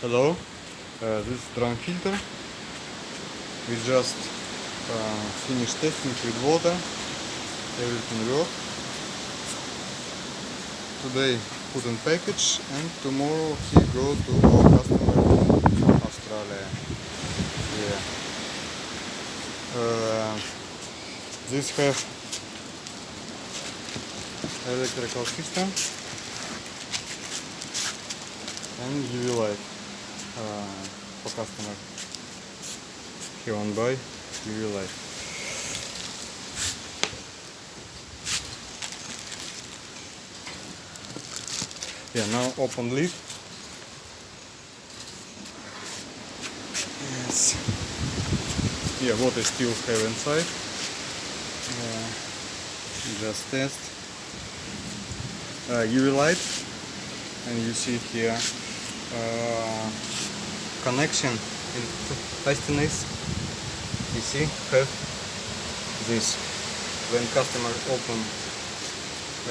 Hello, this is RAUfilter. We just finished testing with water. Everything works. Today put in package, and tomorrow he go to our customer in Australia. Yeah. This have electrical system and UV light for customer. He won't buy UV light. Yeah, now open lid. Yes. Yeah, what I still have inside. Just test. UV light, and you see here connection in fasteners. You see, have this. When customer open